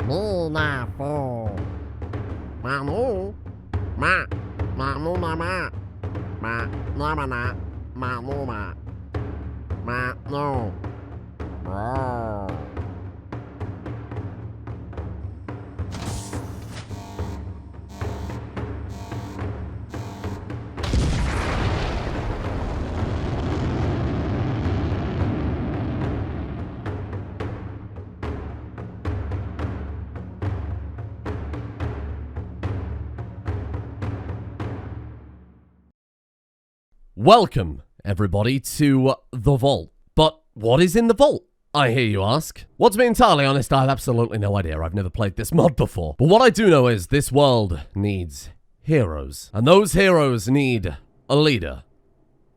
Nina fo. Manu. Ma. Manu mama. Ma. Namana. Manu ma. Ma. No. Bro. Welcome, everybody, to the vault. But what is in the vault, I hear you ask? Well, to be entirely honest, I have absolutely no idea. I've never played this mod before. But what I do know is this world needs heroes. And those heroes need a leader.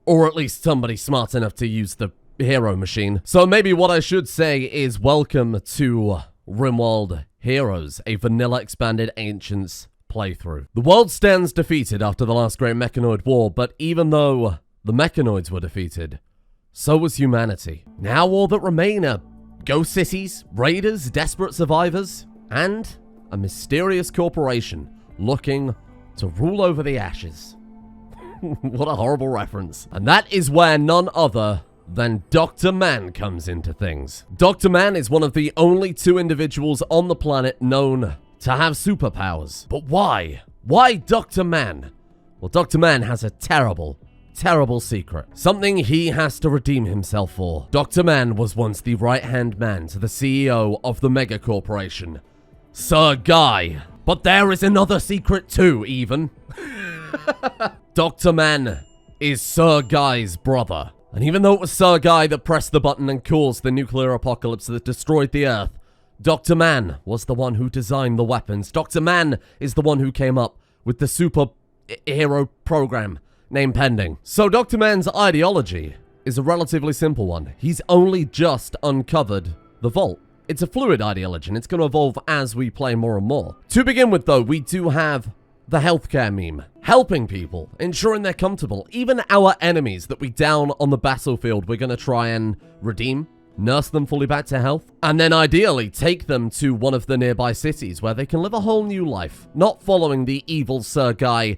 Or at least somebody smart enough to use the hero machine. So maybe what I should say is welcome to Rimworld Heroes, a vanilla expanded Ancients playthrough. The world stands defeated after the last great Mechanoid war, but even though the Mechanoids were defeated, so was humanity. Now all that remain are ghost cities, raiders, desperate survivors, and a mysterious corporation looking to rule over the ashes. What a horrible reference. And that is where none other than Dr. Man comes into things. Dr. Man is one of the only two individuals on the planet known to have superpowers. But why? Why Dr. Man? Well, Dr. Man has a terrible, terrible secret. Something he has to redeem himself for. Dr. Man was once the right-hand man to the CEO of the megacorporation, Sir Guy. But there is another secret too, even. Dr. Man is Sir Guy's brother. And even though it was Sir Guy that pressed the button and caused the nuclear apocalypse that destroyed the Earth, Dr. Man was the one who designed the weapons. Dr. Man is the one who came up with the superhero program, name pending. So Dr. Man's ideology is a relatively simple one. He's only just uncovered the vault. It's a fluid ideology, and it's going to evolve as we play more and more. To begin with, though, we do have the healthcare meme. Helping people, ensuring they're comfortable. Even our enemies that we down on the battlefield, we're going to try and redeem. Nurse them fully back to health, and then ideally take them to one of the nearby cities where they can live a whole new life, not following the evil Sir Guy,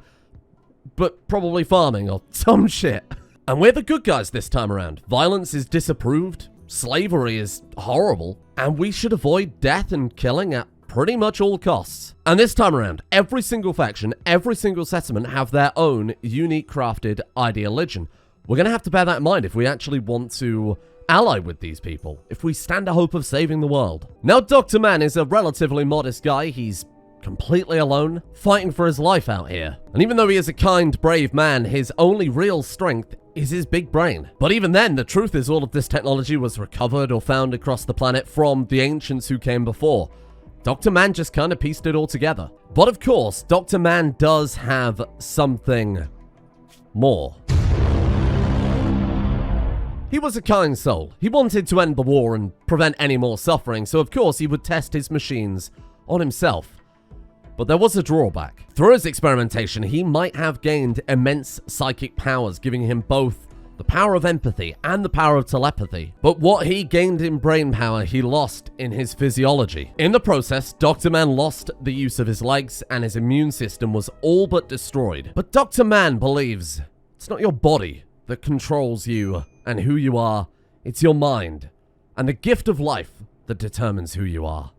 but probably farming or some shit. And we're the good guys this time around. Violence is disapproved, slavery is horrible, and we should avoid death and killing at pretty much all costs. And this time around, every single faction, every single settlement have their own unique crafted ideology. We're going to have to bear that in mind if we actually want to ally with these people, if we stand a hope of saving the world. Now, Dr. Man is a relatively modest guy. He's completely alone, fighting for his life out here. And even though he is a kind, brave man, his only real strength is his big brain. But even then, the truth is all of this technology was recovered or found across the planet from the ancients who came before. Dr. Man just kind of pieced it all together. But of course, Dr. Man does have something more. He was a kind soul. He wanted to end the war and prevent any more suffering, so of course he would test his machines on himself. But there was a drawback. Through his experimentation, he might have gained immense psychic powers, giving him both the power of empathy and the power of telepathy. But what he gained in brain power, he lost in his physiology. In the process, Dr. Man lost the use of his legs and his immune system was all but destroyed. But Dr. Man believes it's not your body that controls you and who you are, it's your mind, and the gift of life that determines who you are.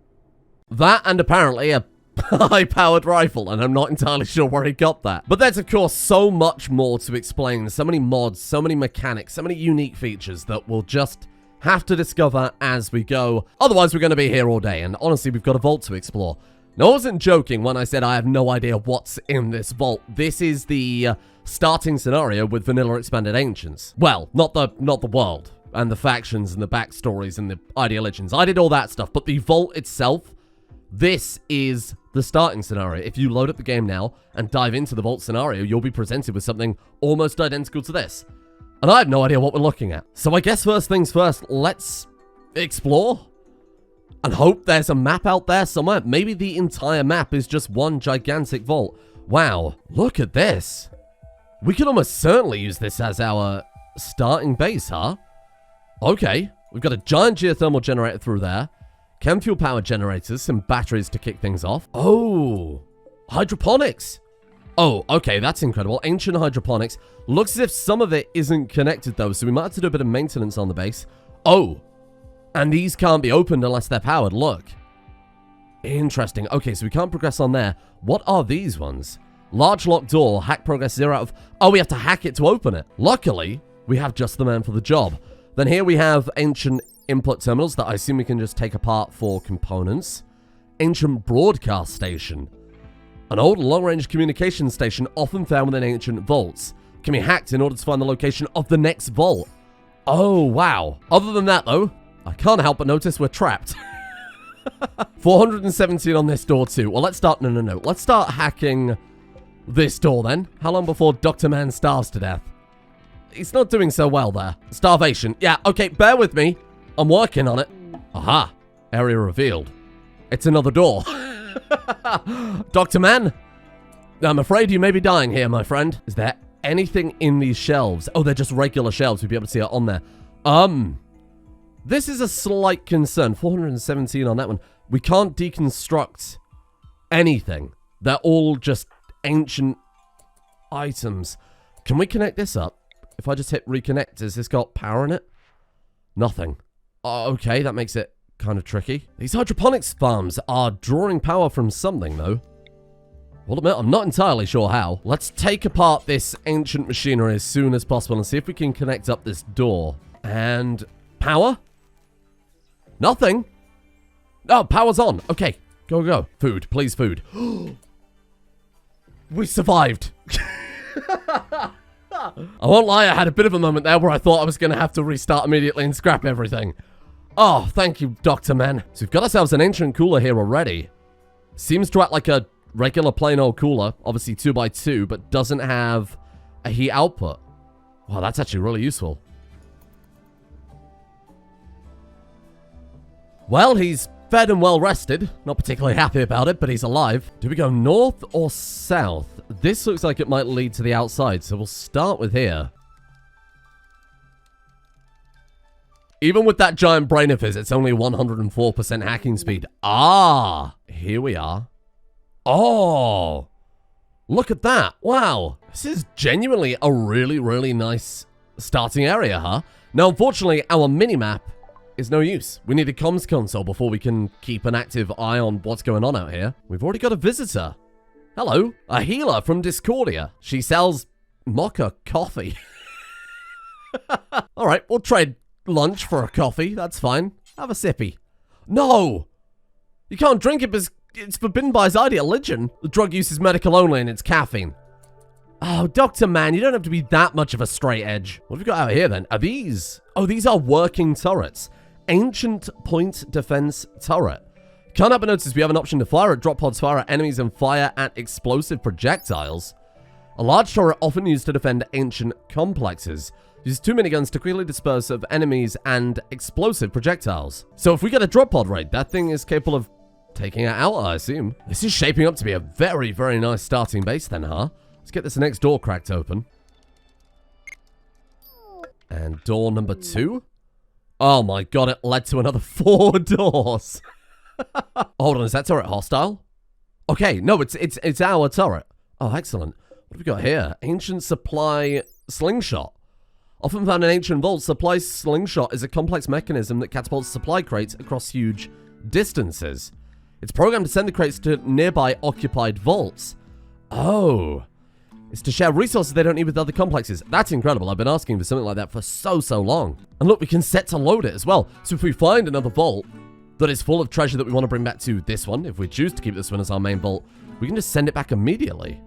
That and apparently a high-powered rifle, and I'm not entirely sure where he got that. But there's of course so much more to explain, so many mods, so many mechanics, so many unique features that we'll just have to discover as we go. Otherwise we're going to be here all day, and honestly we've got a vault to explore. Now I wasn't joking when I said I have no idea what's in this vault. This is the starting scenario with vanilla expanded ancients. Well, not the world and the factions and the backstories and the ideologies. I did all that stuff, but the vault itself, this is the starting scenario. If you load up the game now and dive into the vault scenario, you'll be presented with something almost identical to this. And I have no idea what we're looking at. So I guess first things first, let's explore and hope there's a map out there somewhere. Maybe the entire map is just one gigantic vault. Wow, look at this. We could almost certainly use this as our starting base, huh? Okay, we've got a giant geothermal generator through there. Chem fuel power generators, some batteries to kick things off. Oh, hydroponics. Oh, okay, that's incredible. Ancient hydroponics. Looks as if some of it isn't connected though, so we might have to do a bit of maintenance on the base. Oh, and these can't be opened unless they're powered. Look. Interesting. Okay, so we can't progress on there. What are these ones? Large locked door, hack progress 0 out of... Oh, we have to hack it to open it. Luckily, we have just the man for the job. Then here we have ancient input terminals that I assume we can just take apart for components. Ancient broadcast station. An old long-range communication station often found within ancient vaults. Can be hacked in order to find the location of the next vault. Oh, wow. Other than that, though, I can't help but notice we're trapped. 417 on this door, too. Well, let's start... No. Let's start hacking this door, then. How long before Dr. Man starves to death? He's not doing so well there. Starvation. Yeah, okay, bear with me. I'm working on it. Aha. Area revealed. It's another door. Dr. Man, I'm afraid you may be dying here, my friend. Is there anything in these shelves? Oh, they're just regular shelves. We'd be able to see it on there. This is a slight concern. 417 on that one. We can't deconstruct anything. They're all just ancient items. Can we connect this up? If I just hit reconnect, has this got power in it? Nothing. Okay, that makes it kind of tricky. These hydroponics farms are drawing power from something, though. Well, admit, I'm not entirely sure how. Let's take apart this ancient machinery as soon as possible and see if we can connect up this door. And... power? Nothing. Oh, power's on. Okay, go. Food, please, food. We survived. I won't lie, I had a bit of a moment there where I thought I was going to have to restart immediately and scrap everything. Oh, thank you, Dr. Man. So we've got ourselves an ancient cooler here already. Seems to act like a regular plain old cooler, obviously 2x2, but doesn't have a heat output. Wow, that's actually really useful. Well, he's fed and well rested. Not particularly happy about it, but he's alive. Do we go north or south? This looks like it might lead to the outside, so we'll start with here. Even with that giant brain of his, it's only 104% hacking speed. Ah, here we are. Oh, look at that. Wow. This is genuinely a really, really nice starting area, huh? Now, unfortunately, our minimap is no use. We need a comms console before we can keep an active eye on what's going on out here. We've already got a visitor. Hello, a healer from Discordia. She sells mocha coffee. All right, we'll trade lunch for a coffee. That's fine. Have a sippy. No! You can't drink it because it's forbidden by his ideology. The drug use is medical only and it's caffeine. Oh, Dr. Man, you don't have to be that much of a straight edge. What have we got out here then? Are these... Oh, these are working turrets. Ancient point defense turret. Can't help but notice we have an option to fire at drop pods, fire at enemies, and fire at explosive projectiles. A large turret often used to defend ancient complexes. Uses 2 miniguns to quickly dispose of enemies and explosive projectiles. So if we get a drop pod raid, that thing is capable of taking it out, I assume. This is shaping up to be a very, very nice starting base then, huh? Let's get this next door cracked open. And door number 2. Oh my god, it led to another 4 doors. Hold on, is that turret hostile? Okay, no, it's our turret. Oh, excellent. What have we got here? Ancient supply slingshot. Often found in ancient vaults, supply slingshot is a complex mechanism that catapults supply crates across huge distances. It's programmed to send the crates to nearby occupied vaults. Oh. It's to share resources they don't need with other complexes. That's incredible. I've been asking for something like that for so long. And look, we can set to load it as well. So if we find another vault that is full of treasure that we want to bring back to this one, if we choose to keep this one as our main vault, we can just send it back immediately.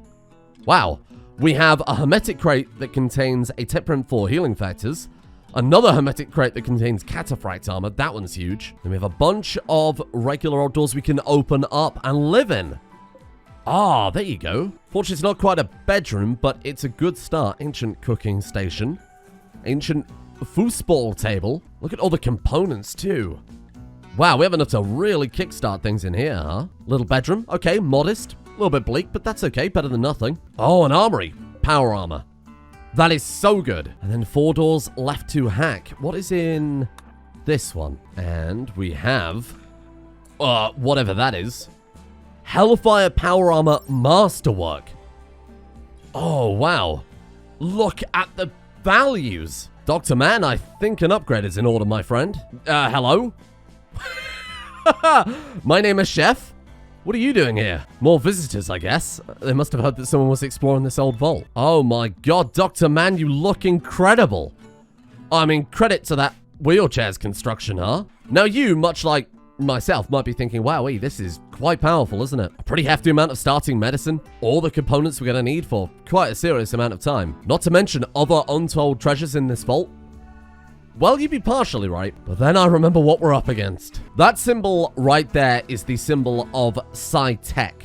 Wow. We have a hermetic crate that contains a Teprim 4 healing factors. Another hermetic crate that contains cataphract armor. That one's huge. Then we have a bunch of regular old doors we can open up and live in. Ah, there you go. Fortunately, it's not quite a bedroom, but it's a good start. Ancient cooking station. Ancient foosball table. Look at all the components, too. Wow, we have enough to really kickstart things in here, huh? Little bedroom. Okay, modest. A little bit bleak, but that's okay. Better than nothing. Oh, an armory. Power armor. That is so good. And then 4 doors left to hack. What is in this one? And we have Whatever that is. Hellfire Power Armor Masterwork. Oh, wow. Look at the values. Dr. Man, I think an upgrade is in order, my friend. Hello? My name is Chef. What are you doing here? More visitors, I guess. They must have heard that someone was exploring this old vault. Oh my god, Dr. Man, you look incredible. I mean, credit to that wheelchair's construction, huh? Now you, much like myself, might be thinking, wowee, this is quite powerful, isn't it? A pretty hefty amount of starting medicine, all the components we're going to need for quite a serious amount of time. Not to mention other untold treasures in this vault. Well, you'd be partially right, but then I remember what we're up against. That symbol right there is the symbol of PsiTech.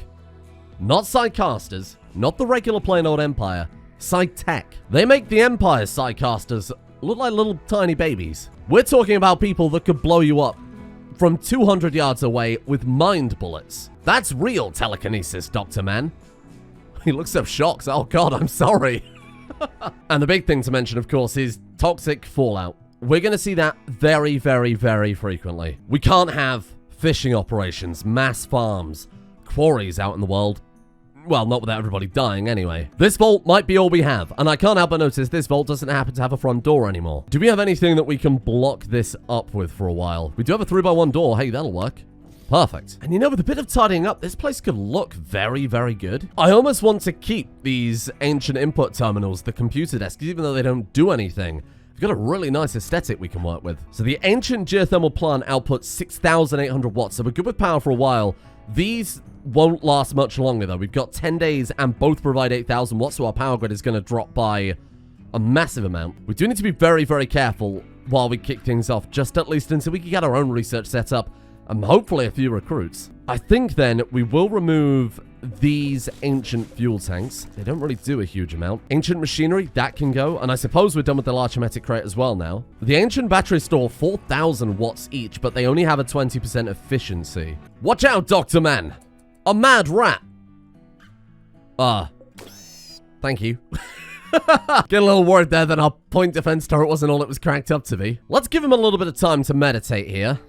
Not Psycasters, not the regular plain old Empire, PsiTech. They make the Empire's Psycasters look like little tiny babies. We're talking about people that could blow you up from 200 yards away with mind bullets. That's real telekinesis, Dr. Man. He looks so shocked. Oh god, I'm sorry. And the big thing to mention, of course, is toxic fallout. We're going to see that very, very, very frequently. We can't have fishing operations, mass farms, quarries out in the world. Well, not without everybody dying anyway. This vault might be all we have, and I can't help but notice this vault doesn't happen to have a front door anymore. Do we have anything that we can block this up with for a while? We do have a 3x1 door. Hey, that'll work. Perfect. And you know, with a bit of tidying up, this place could look very, very good. I almost want to keep these ancient input terminals, the computer desks, even though they don't do anything. We've got a really nice aesthetic we can work with. So the ancient geothermal plant outputs 6,800 watts, so we're good with power for a while. These won't last much longer, though. We've got 10 days, and both provide 8,000 watts, so our power grid is going to drop by a massive amount. We do need to be very, very careful while we kick things off, just at least until we can get our own research set up, and hopefully a few recruits. I think then we will remove these ancient fuel tanks. They don't really do a huge amount. Ancient machinery, that can go, and I suppose we're done with the large hermetic crate as well now. The ancient batteries store 4,000 watts each, but they only have a 20% efficiency. Watch out, Dr. Man! A mad rat! Thank you. Get a little worried there that our point defense turret wasn't all it was cracked up to be. Let's give him a little bit of time to meditate here.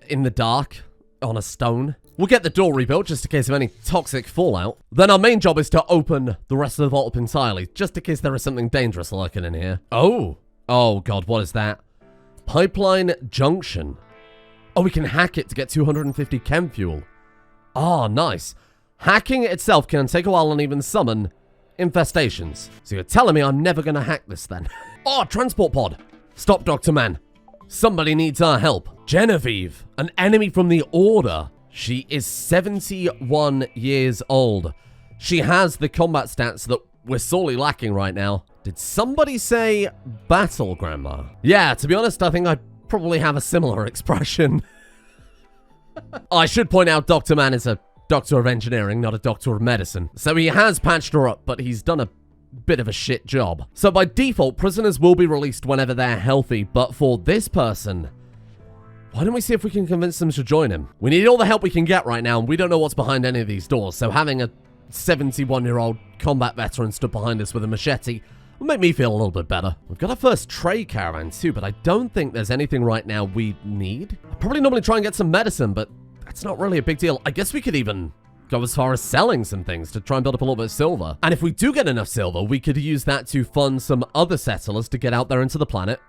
In the dark, on a stone. We'll get the door rebuilt just in case of any toxic fallout. Then our main job is to open the rest of the vault up entirely, just in case there is something dangerous lurking in here. Oh god, what is that? Pipeline junction. Oh, we can hack it to get 250 chem fuel. Ah, nice. Hacking itself can take a while and even summon infestations. So you're telling me I'm never gonna hack this then? Oh, transport pod. Stop, Dr. Man. Somebody needs our help. Genevieve, an enemy from the Order. She is 71 years old. She has the combat stats that we're sorely lacking right now. Did somebody say battle, Grandma? Yeah, to be honest, I think I'd probably have a similar expression. I should point out Dr. Man is a doctor of engineering, not a doctor of medicine. So he has patched her up, but he's done a bit of a shit job. So by default, prisoners will be released whenever they're healthy, but for this person, why don't we see if we can convince them to join him? We need all the help we can get right now, and we don't know what's behind any of these doors, so having a 71-year-old combat veteran stood behind us with a machete will make me feel a little bit better. We've got our first trade caravan too, but I don't think there's anything right now we need. I'd probably normally try and get some medicine, but that's not really a big deal. I guess we could even go as far as selling some things to try and build up a little bit of silver. And if we do get enough silver, we could use that to fund some other settlers to get out there into the planet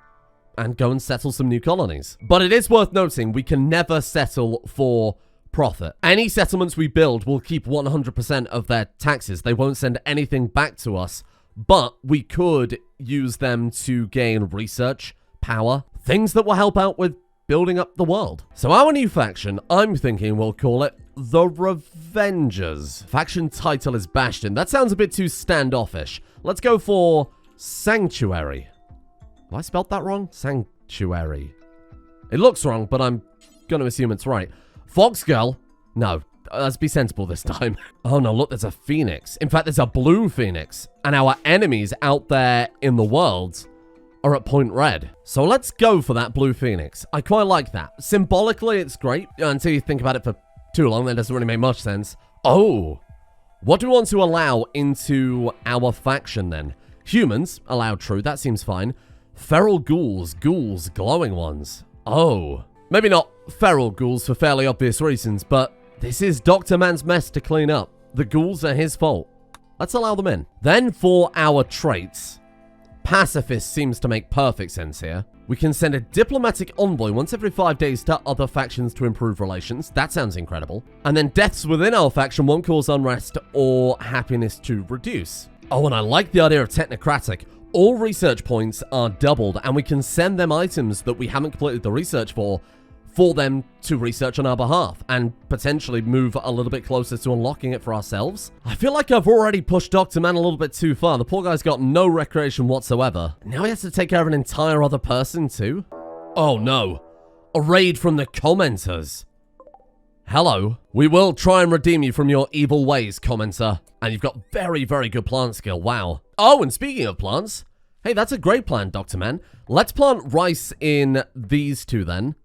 and go and settle some new colonies. But it is worth noting, we can never settle for profit. Any settlements we build will keep 100% of their taxes. They won't send anything back to us, but we could use them to gain research, power, things that will help out with building up the world. So our new faction, I'm thinking we'll call it the Revengers. Faction title is Bastion. That sounds a bit too standoffish. Let's go for Sanctuary. Have I spelled that wrong? Sanctuary. It looks wrong, but I'm going to assume it's right. Foxgirl? No, let's be sensible this time. Oh no, look, there's a phoenix. In fact, there's a blue phoenix. And our enemies out there in the world are at point red. So let's go for that blue phoenix. I quite like that. Symbolically, it's great. Until you think about it for too long, that doesn't really make much sense. Oh, what do we want to allow into our faction then? Humans, allowed true, that seems fine. Feral ghouls, glowing ones. Oh, maybe not feral ghouls for fairly obvious reasons, but this is Dr. Man's mess to clean up. The ghouls are his fault. Let's allow them in. Then for our traits, pacifist seems to make perfect sense here. We can send a diplomatic envoy once every 5 days to other factions to improve relations. That sounds incredible. And then deaths within our faction won't cause unrest or happiness to reduce. Oh, and I like the idea of technocratic. All research points are doubled, and we can send them items that we haven't completed the research for them to research on our behalf, and potentially move a little bit closer to unlocking it for ourselves. I feel like I've already pushed Dr. Man a little bit too far. The poor guy's got no recreation whatsoever. Now he has to take care of an entire other person too? Oh no. A raid from the commenters. Hello. We will try and redeem you from your evil ways, commenter. And you've got very, very good plant skill. Wow. Oh, and speaking of plants, hey, that's a great plant, Dr. Man. Let's plant rice in these two then.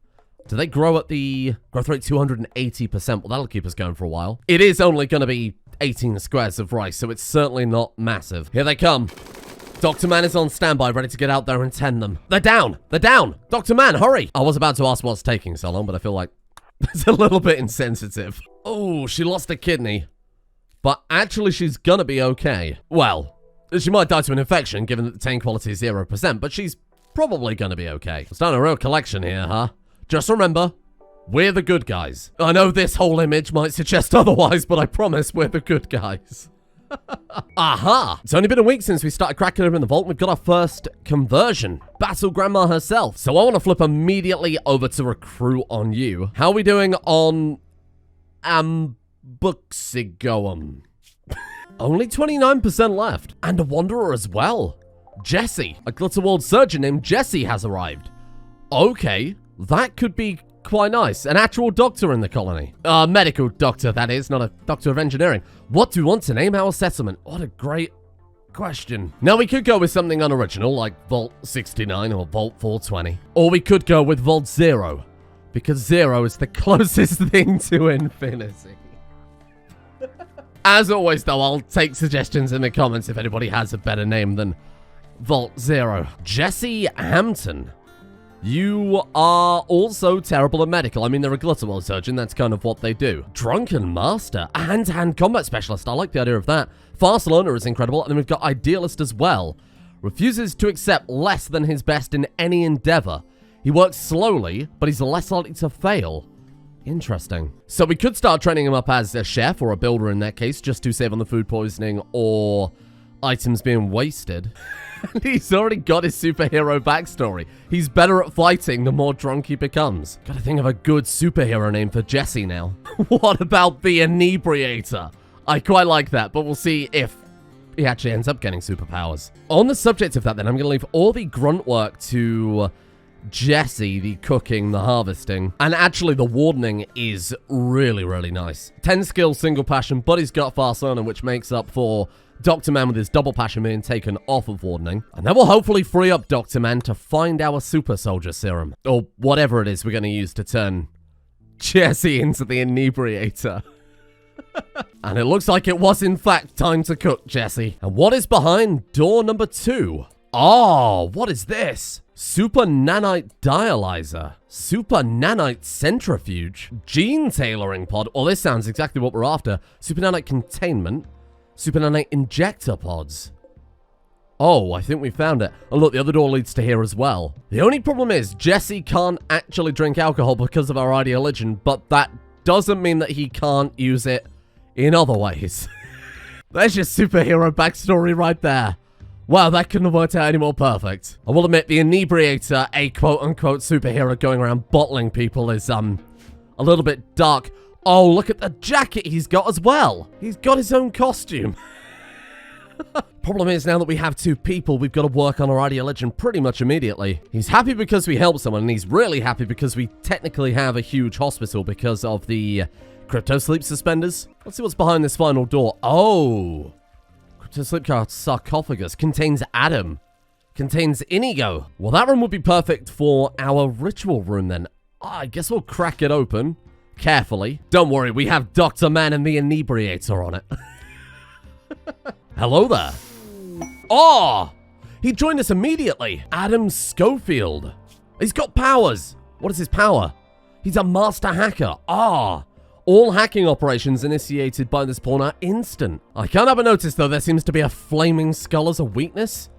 Do they grow at the growth rate 280%? Well, that'll keep us going for a while. It is only going to be 18 squares of rice, so it's certainly not massive. Here they come. Dr. Man is on standby, ready to get out there and tend them. They're down! They're down! Dr. Man, hurry! I was about to ask what's taking so long, but I feel like it's a little bit insensitive. Oh, she lost a kidney. But actually, she's gonna be okay. Well, she might die to an infection, given that the tame quality is 0%, but she's probably gonna be okay. It's not a real collection here, huh? Just remember, we're the good guys. I know this whole image might suggest otherwise, but I promise we're the good guys. Aha! It's only been a week since we started cracking open the vault. We've got our first conversion. Battle Grandma herself. So I want to flip immediately over to recruit on you. How are we doing on Buxigoum? Only 29% left. And a wanderer as well. Jesse. A Glitterworld surgeon named Jesse has arrived. Okay. That could be quite nice. An actual doctor in the colony. Medical doctor, that is, not a doctor of engineering. What do we want to name our settlement? What a great question. Now, we could go with something unoriginal, like Vault 69 or Vault 420. Or we could go with Vault 0, because 0 is the closest thing to infinity. As always, though, I'll take suggestions in the comments if anybody has a better name than Vault 0. Jesse Hampton. You are also terrible at medical. I mean, they're a Glitterworld surgeon. That's kind of what they do. Drunken Master. A hand-to-hand combat specialist. I like the idea of that. Fast learner is incredible. And then we've got Idealist as well. Refuses to accept less than his best in any endeavor. He works slowly, but he's less likely to fail. Interesting. So we could start training him up as a chef or a builder in that case, just to save on the food poisoning or items being wasted. And he's already got his superhero backstory. He's better at fighting the more drunk he becomes. Gotta think of a good superhero name for Jesse now. What about the Inebriator? I quite like that, but we'll see if he actually ends up getting superpowers. On the subject of that then, I'm gonna leave all the grunt work to Jesse, the cooking, the harvesting. And actually the wardening is really, really nice. 10 skill, single passion, but he's got fast learner, which makes up for Dr. Man with his double passion being taken off of wardening. And then we'll hopefully free up Dr. Man to find our super soldier serum. Or whatever it is we're going to use to turn Jesse into the Inebriator. And it looks like it was in fact time to cook Jesse. And what is behind door number 2? Oh, what is this? Super nanite dialyzer. Super nanite centrifuge. Gene tailoring pod. Well, this sounds exactly what we're after. Super nanite containment. Super nanite injector pods. Oh, I think we found it. And look, the other door leads to here as well. The only problem is Jesse can't actually drink alcohol because of our ideology, but that doesn't mean that he can't use it in other ways. There's your superhero backstory right there. Wow, that couldn't have worked out any more perfect. I will admit, the Inebriator, a quote-unquote superhero going around bottling people, is, a little bit dark. Oh, look at the jacket he's got as well. He's got his own costume. Problem is, now that we have 2 people, we've got to work on our ideology pretty much immediately. He's happy because we helped someone, and he's really happy because we technically have a huge hospital because of the crypto sleep suspenders. Let's see what's behind this final door. Oh. Crypto sleep sarcophagus contains Adam. Contains Inigo. Well, that room would be perfect for our ritual room then. I guess we'll crack it open. Carefully. Don't worry, we have Dr. Man and the Inebriator on it. Hello there. Oh! He joined us immediately. Adam Schofield. He's got powers. What is his power? He's a master hacker. Ah. All hacking operations initiated by this pawn are instant. I can't help but notice, though, there seems to be a flaming skull as a weakness.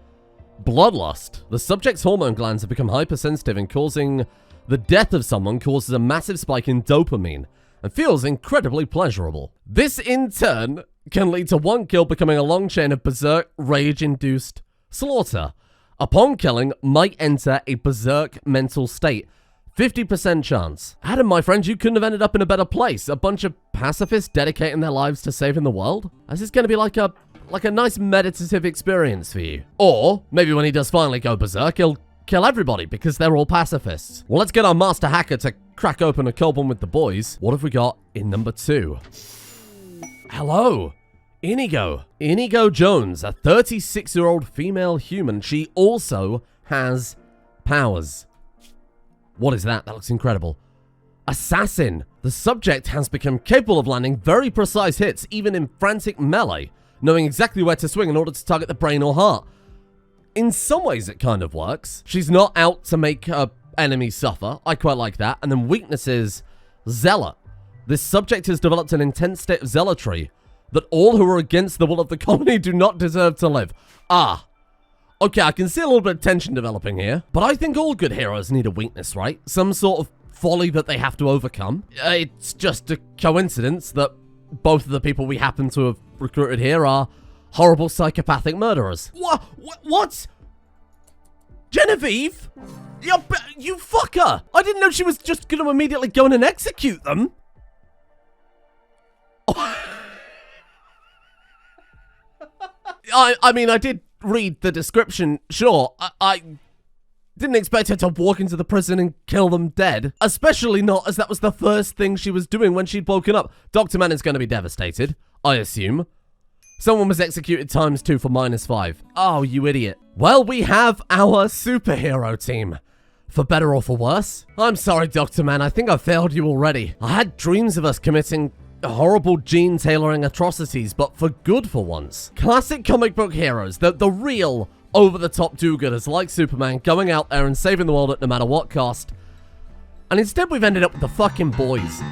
Bloodlust. The subject's hormone glands have become hypersensitive, and causing the death of someone causes a massive spike in dopamine and feels incredibly pleasurable. This, in turn, can lead to one kill becoming a long chain of berserk, rage-induced slaughter. Upon killing, might enter a berserk mental state. 50% chance. Adam, my friend, you couldn't have ended up in a better place. A bunch of pacifists dedicating their lives to saving the world? This is going to be like a nice meditative experience for you. Or, maybe when he does finally go berserk, he'll kill everybody because they're all pacifists. Well, let's get our master hacker to crack open a cold one with the boys. What have we got in number 2? Hello. Inigo. Inigo Jones, a 36-year-old female human. She also has powers. What is that? That looks incredible. Assassin. The subject has become capable of landing very precise hits, even in frantic melee, knowing exactly where to swing in order to target the brain or heart. In some ways, it kind of works. She's not out to make her enemies suffer. I quite like that. And then weaknesses. Zealot. This subject has developed an intense state of zealotry that all who are against the will of the colony do not deserve to live. Ah. Okay, I can see a little bit of tension developing here, but I think all good heroes need a weakness, right? Some sort of folly that they have to overcome. It's just a coincidence that both of the people we happen to have recruited here are horrible psychopathic murderers. What? Genevieve? You fucker! I didn't know she was just going to immediately go in and execute them. I mean, I did read the description, sure. I didn't expect her to walk into the prison and kill them dead. Especially not as that was the first thing she was doing when she'd woken up. Dr. Man is going to be devastated, I assume. Someone was executed ×2 for -5. Oh, you idiot. Well, we have our superhero team. For better or for worse. I'm sorry, Dr. Man, I think I failed you already. I had dreams of us committing horrible gene tailoring atrocities, but for good for once. Classic comic book heroes, the real over-the-top do-gooders like Superman going out there and saving the world at no matter what cost. And instead we've ended up with the fucking boys.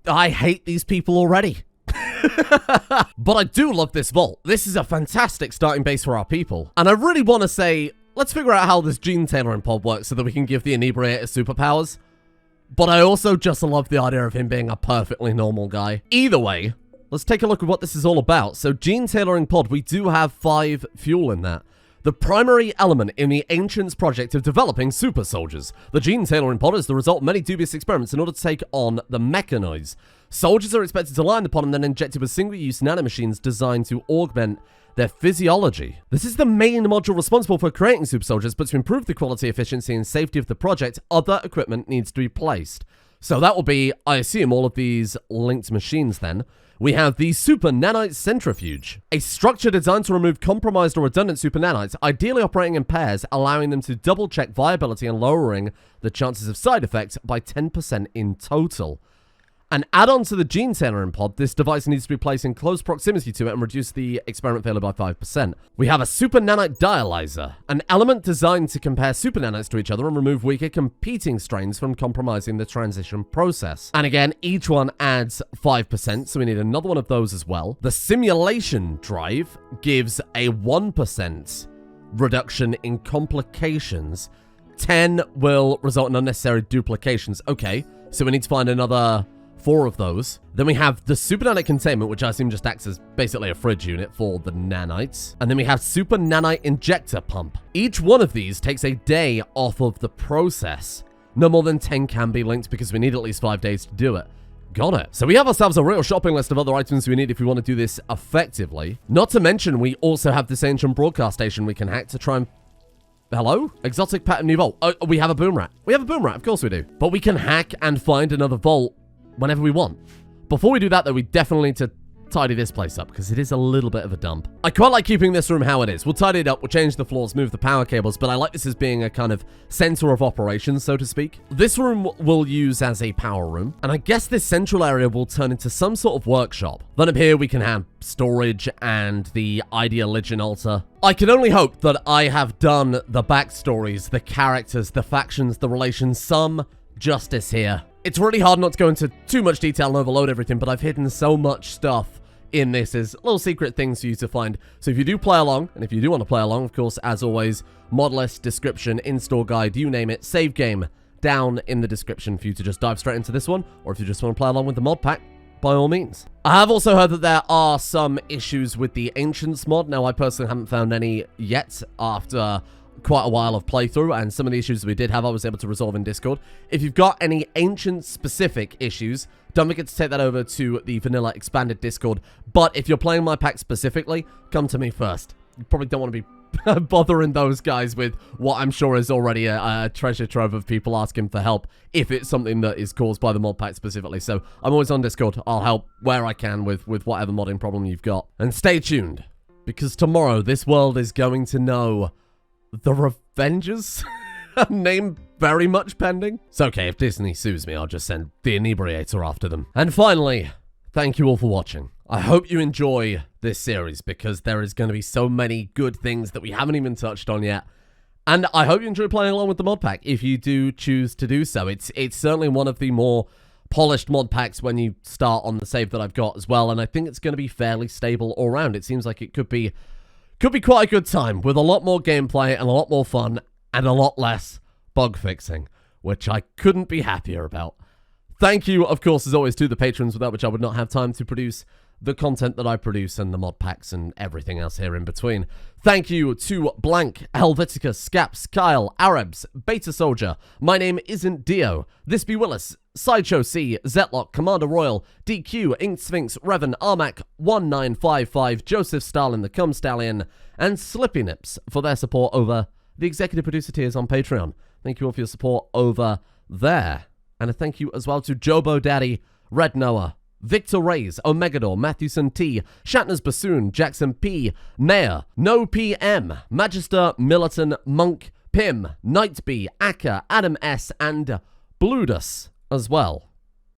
I hate these people already. But I do love this vault. This is a fantastic starting base for our people. And I really want to say, let's figure out how this gene tailoring pod works so that we can give the inebriator superpowers. But I also just love the idea of him being a perfectly normal guy. Either way, let's take a look at what this is all about. So gene tailoring pod, we do have 5 fuel in that. The primary element in the Ancients project of developing super soldiers. The gene tailoring pod is the result of many dubious experiments in order to take on the Mechanoids. Soldiers are expected to line the pod and then injected with single-use nanomachines designed to augment their physiology. This is the main module responsible for creating super soldiers, but to improve the quality, efficiency, and safety of the project, other equipment needs to be placed. So that will be, I assume, all of these linked machines then. We have the Super Nanite Centrifuge, a structure designed to remove compromised or redundant super nanites, ideally operating in pairs, allowing them to double-check viability and lowering the chances of side effects by 10% in total. An add-on to the gene tailoring pod, this device needs to be placed in close proximity to it and reduce the experiment failure by 5%. We have a super nanite dialyzer, an element designed to compare super nanites to each other and remove weaker competing strains from compromising the transition process. And again, each one adds 5%, so we need another one of those as well. The simulation drive gives a 1% reduction in complications. 10 will result in unnecessary duplications. Okay, so we need to find another 4 of those. Then we have the Super Nanite Containment, which I assume just acts as basically a fridge unit for the nanites. And then we have Super Nanite Injector Pump. Each one of these takes a day off of the process. No more than 10 can be linked because we need at least 5 days to do it. Got it. So we have ourselves a real shopping list of other items we need if we want to do this effectively. Not to mention, we also have this ancient broadcast station we can hack to try and hello? Exotic pattern new vault. Oh, we have a boom rat. We have a boom rat, of course we do. But we can hack and find another vault whenever we want. Before we do that, though, we definitely need to tidy this place up because it is a little bit of a dump. I quite like keeping this room how it is. We'll tidy it up, we'll change the floors, move the power cables, but I like this as being a kind of center of operations, so to speak. This room we'll use as a power room, and I guess this central area will turn into some sort of workshop. Then up here we can have storage and the Ideal Legion altar. I can only hope that I have done the backstories, the characters, the factions, the relations, some justice here. It's really hard not to go into too much detail and overload everything, but I've hidden so much stuff in this as little secret things for you to find. So if you do play along, and if you do want to play along, of course, as always, mod list, description, in-store guide, you name it, save game down in the description for you to just dive straight into this one, or if you just want to play along with the mod pack, by all means. I have also heard that there are some issues with the Ancients mod. Now, I personally haven't found any yet after quite a while of playthrough, and some of the issues that we did have I was able to resolve in Discord. If you've got any Ancient specific issues, don't forget to take that over to the vanilla expanded Discord. But if you're playing my pack specifically, come to me first. You probably don't want to be bothering those guys with what I'm sure is already a treasure trove of people asking for help if it's something that is caused by the mod pack specifically. So I'm always on Discord. I'll help where I can with whatever modding problem you've got. And stay tuned, because tomorrow this world is going to know the Revengers? A name very much pending. It's okay, if Disney sues me, I'll just send the Inebriator after them. And finally, thank you all for watching. I hope you enjoy this series, because there is going to be so many good things that we haven't even touched on yet. And I hope you enjoy playing along with the mod pack, if you do choose to do so. It's certainly one of the more polished mod packs when you start on the save that I've got as well, and I think it's going to be fairly stable all around. It seems like it could be quite a good time, with a lot more gameplay and a lot more fun and a lot less bug fixing, which I couldn't be happier about. Thank you, of course, as always, to the patrons, without which I would not have time to produce the content that I produce and the mod packs and everything else here in between. Thank you to Blank, Helveticus, Scaps, Kyle, Arabs, Beta Soldier, My Name Isn't Dio, This Be Willis, Sideshow C, Zetlock, Commander Royal, DQ, Ink Sphinx, Revan, Armac, 1955, Joseph Stalin, the Cum Stallion, and Slippy Nips for their support over the executive producer tiers on Patreon. Thank you all for your support over there. And a thank you as well to Jobo Daddy, Red Noah, Victor Reyes, Omegador, Matthewson T, Shatner's Bassoon, Jackson P, Mayor, No PM, Magister, Militon, Monk, Pim, Nightbee, Akka, Adam S, and Bludus as well.